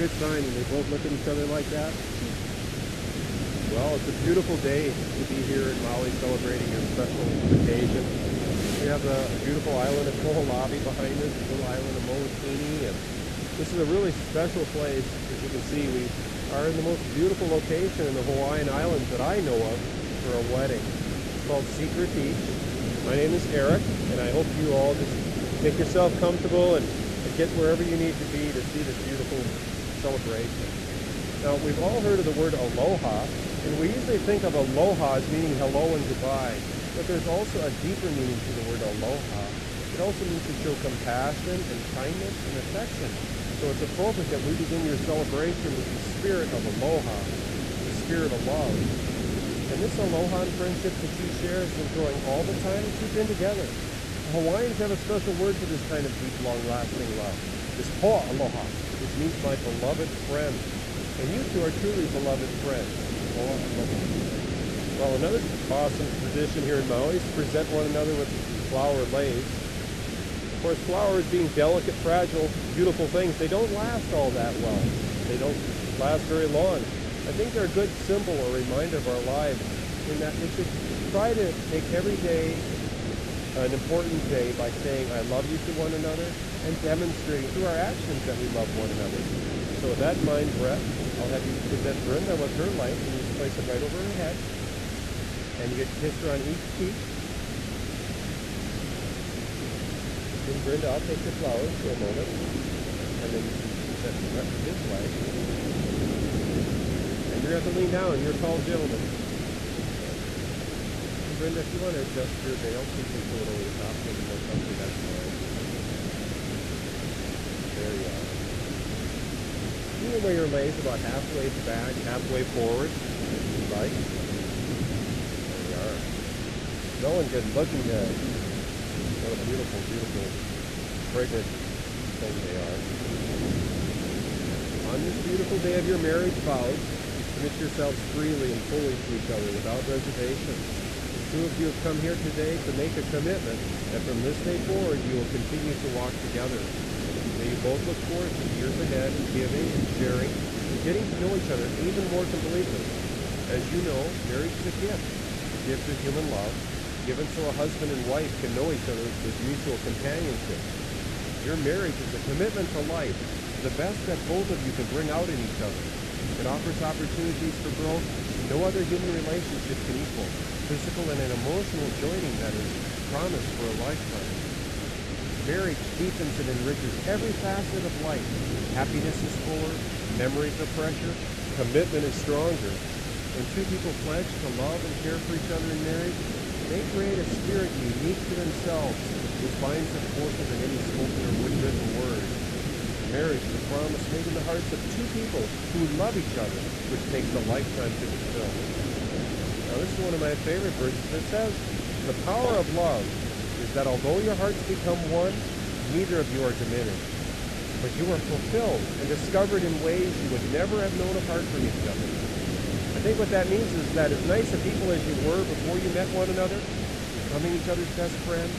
good sign when they both look at each other like that? Well, it's a beautiful day to be here in Maui celebrating your special occasion. We have a beautiful island of Kohlalavi behind us, the little island of Molokini, and this is a really special place. As you can see, we are in the most beautiful location in the Hawaiian Islands that I know of for a wedding. It's called Secret Beach. My name is Eric, and I hope you all just make yourself comfortable and get wherever you need to be to see this beautiful celebration. Now, we've all heard of the word aloha, and we usually think of aloha as meaning hello and goodbye, but there's also a deeper meaning to the word aloha. It also means to show compassion and kindness and affection. So it's appropriate that we begin your celebration with the spirit of aloha, the spirit of love. And this aloha and friendship that you share has been growing all the time since you've been together. The Hawaiians have a special word for this kind of deep, long-lasting love. This poa aloha, which means my beloved friend. And you two are truly beloved friends. Poa aloha. Well, another awesome tradition here in Maui is to present one another with flower leis. Of course, flowers being delicate, fragile, beautiful things, they don't last all that well. They don't last very long. I think they're a good symbol or reminder of our lives in that we should try to make every day an important day by saying I love you to one another and demonstrating through our actions that we love one another. So with that in mind, Brett, I'll have you present Brenda with her light, and you place it right over her head. And you get to kiss her on each cheek. And Brenda, I'll take the flowers for a moment. And then you can present Brett with his light. And you're going to have to lean down. You're a tall gentleman. Brenda, if you want to adjust your veil, please do it over the top, maybe more comfy, that's fine. There you are. You can wear your legs about halfway back, halfway forward, if you'd like. There we are. Smelling good, looking good. What a beautiful, beautiful, fragrant thing they are. On this beautiful day of your marriage vows, commit yourselves freely and fully to each other without reservation. Two of you have come here today to make a commitment that from this day forward you will continue to walk together. May you both look forward to years ahead in giving and sharing and getting to know each other even more completely. As you know, marriage is a gift of human love, given so a husband and wife can know each other with mutual companionship. Your marriage is a commitment to life, the best that both of you can bring out in each other. It offers opportunities for growth no other human relationship can equal. Physical and an emotional joining that is promised for a lifetime. Marriage deepens and enriches every facet of life. Happiness is fuller, memories are fresher, commitment is stronger. When two people pledge to love and care for each other in marriage, they create a spirit unique to themselves, which binds them closer than any spoken or written word. Marriage is a promise made in the hearts of two people who love each other, which takes a lifetime to fulfill. Now, this is one of my favorite verses that says, the power of love is that although your hearts become one, neither of you are diminished, but you are fulfilled and discovered in ways you would never have known apart from each other. I think what that means is that as nice a people as you were before you met one another, becoming each other's best friends,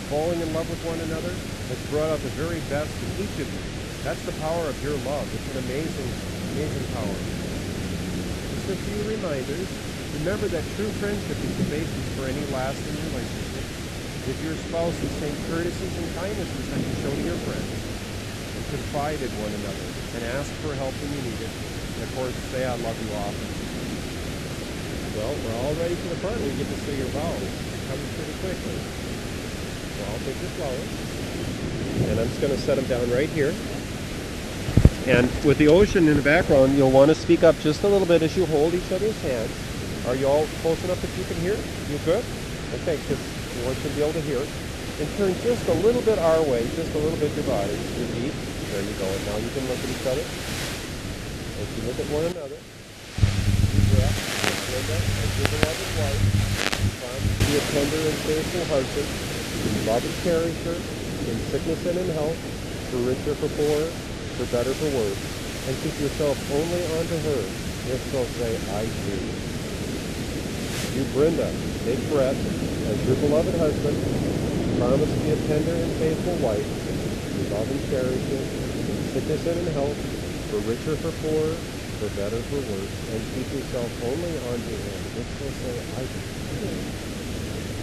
falling in love with one another, has brought out the very best in each of you. That's the power of your love. It's an amazing, amazing power. Just a few reminders. Remember that true friendship is the basis for any lasting relationship. Give your spouse the same courtesies and kindnesses that you show to your friends. And confide in one another and ask for help when you need it. And of course, say I love you often. Well, we're all ready for the part where you get to say your vows. It comes pretty quickly. So I'll take your flowers. And I'm just going to set them down right here. And with the ocean in the background, you'll want to speak up just a little bit as you hold each other's hands. Are you all close enough that you can hear? You good? Okay, because we want you to be able to hear. And turn just a little bit our way, just a little bit your body. Repeat. There you go. And now you can look at each other. As you look at one another, deep breath. Linda, as your beloved wife, promise to be a tender and faithful husband, love and cherish her, in sickness and in health, for richer, for poorer, for better, for worse, and keep yourself only unto her. If so, say, I do. You, Brenda, take Brett as your beloved husband, promise to be a tender and faithful wife, to love and cherish him, in sickness and in health, for richer, for poorer, for better, for worse, and keep yourself only on your end. Which will say, I do.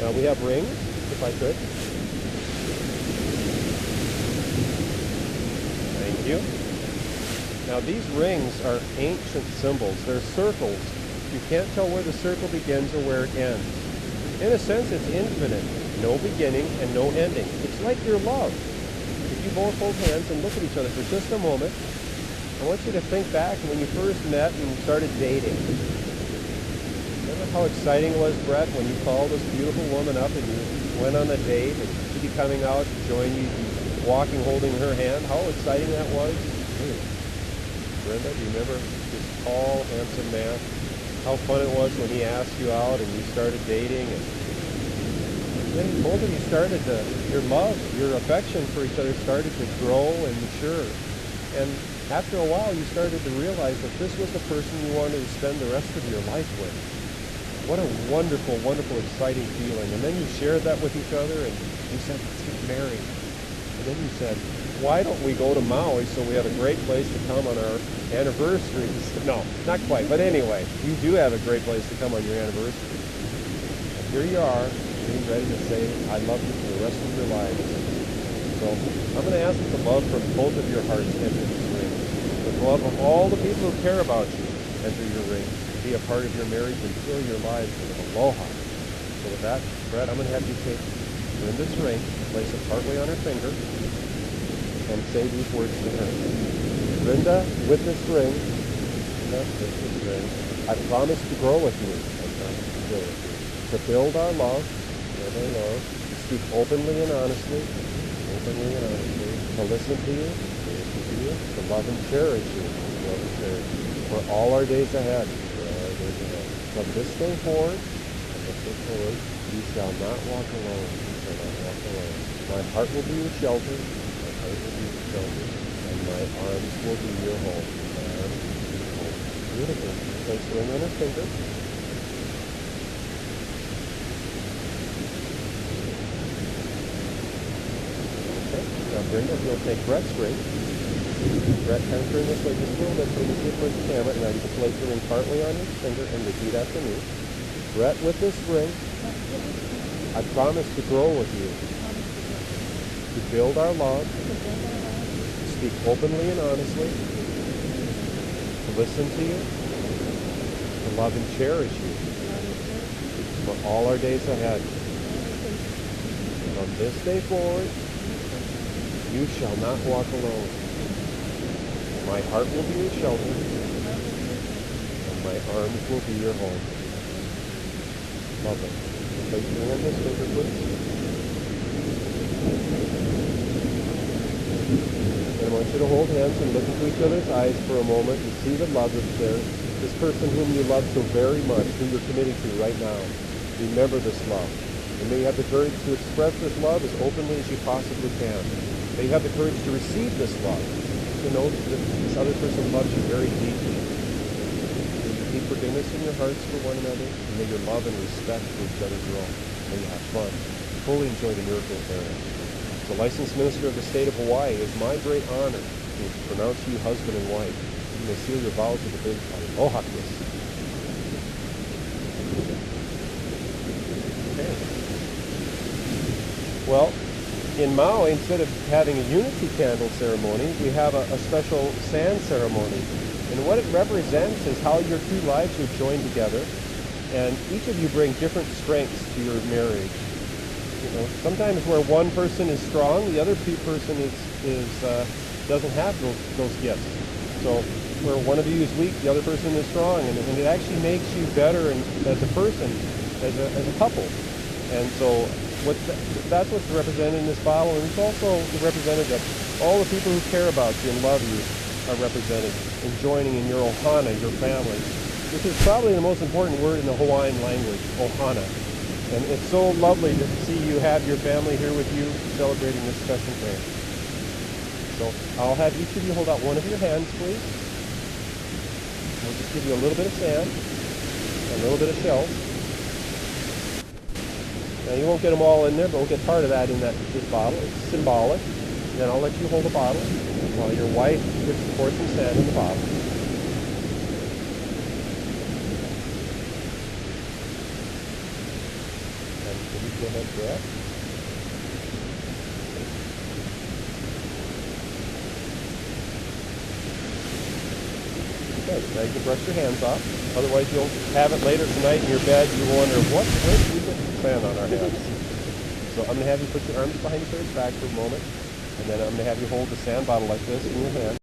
Now we have rings, if I could. Thank you. Now these rings are ancient symbols. They're circles. You can't tell where the circle begins or where it ends. In a sense, it's infinite. No beginning and no ending. It's like your love. If you both hold hands and look at each other for just a moment, I want you to think back when you first met and started dating. Remember how exciting it was, Brett, when you called this beautiful woman up and you went on a date and she'd be coming out to join you, walking, holding her hand? How exciting that was? Brenda, do you remember this tall, handsome man? How fun it was when he asked you out and you started dating, and then both of you started your love, your affection for each other started to grow and mature. And after a while, you started to realize that this was the person you wanted to spend the rest of your life with. What a wonderful, wonderful, exciting feeling. And then you shared that with each other and you said, let's get married. And then you said, why don't we go to Maui so we have a great place to come on our anniversaries? No, not quite. But anyway, you do have a great place to come on your anniversary. And here you are, being ready to say, I love you for the rest of your lives. So I'm going to ask that the love from both of your hearts enter these rings. The love of all the people who care about you enter your ring. Be a part of your marriage and fill your lives with aloha. So with that, Brett, I'm going to have you take Linda's ring, place it partly on her finger, and say these words to her. Brenda, with this ring, I promise to grow with you. To build our love, to speak openly and honestly, to listen to you, to love and cherish you, for all our days ahead. From this day forward, you shall not walk alone. My heart will be your shelter. And my arms will be your home. Beautiful. Place the ring on her finger. Okay. Now Brenda, you'll take Brett's ring. Brett, kind of turn this way just a little bit so you can see it towards the camera. Now you can place the ring partly on your finger and repeat after me. Brett, with this ring, I promise to grow with you. To build our love, to speak openly and honestly, to listen to you, to love and cherish you for all our days ahead. From this day forward, you shall not walk alone. My heart will be your shelter, and my arms will be your home. Love it. Place your hand on this finger, please. And I want you to hold hands and look into each other's eyes for a moment and see the love that's there. This person whom you love so very much, who you're committing to right now. Remember this love. And may you have the courage to express this love as openly as you possibly can. May you have the courage to receive this love, to know that this other person loves you very deeply. May you keep forgiveness in your hearts for one another, and may your love and respect for each other grow. May you have fun. Fully enjoy the miracle of marriage. As the licensed minister of the state of Hawaii, it is my great honor to pronounce you husband and wife. You may seal your vows with a big aloha kiss. Okay. Well, in Maui, instead of having a unity candle ceremony, we have a special sand ceremony. And what it represents is how your two lives are joined together, and each of you bring different strengths to your marriage. You know, sometimes where one person is strong, the other person doesn't have those gifts. So where one of you is weak, the other person is strong, and it actually makes you better as a person, as a couple. And so that's what's represented in this bottle, and it's also represented that all the people who care about you and love you are represented and joining in your ohana, your family. This is probably the most important word in the Hawaiian language, ohana. And it's so lovely to see you have your family here with you celebrating this special day. So I'll have each of you hold out one of your hands, please. We'll just give you a little bit of sand, a little bit of shells. Now you won't get them all in there, but we'll get part of that in this bottle. It's symbolic. And then I'll let you hold the bottle. while your wife puts pour some sand in the bottle. And can you go ahead, Brett? Okay, now you can brush your hands off. Otherwise you'll have it later tonight in your bed. You'll wonder, where did we get sand on our hands? So I'm going to have you put your arms behind your back for a moment. And then I'm going to have you hold the sand bottle like this in your hand.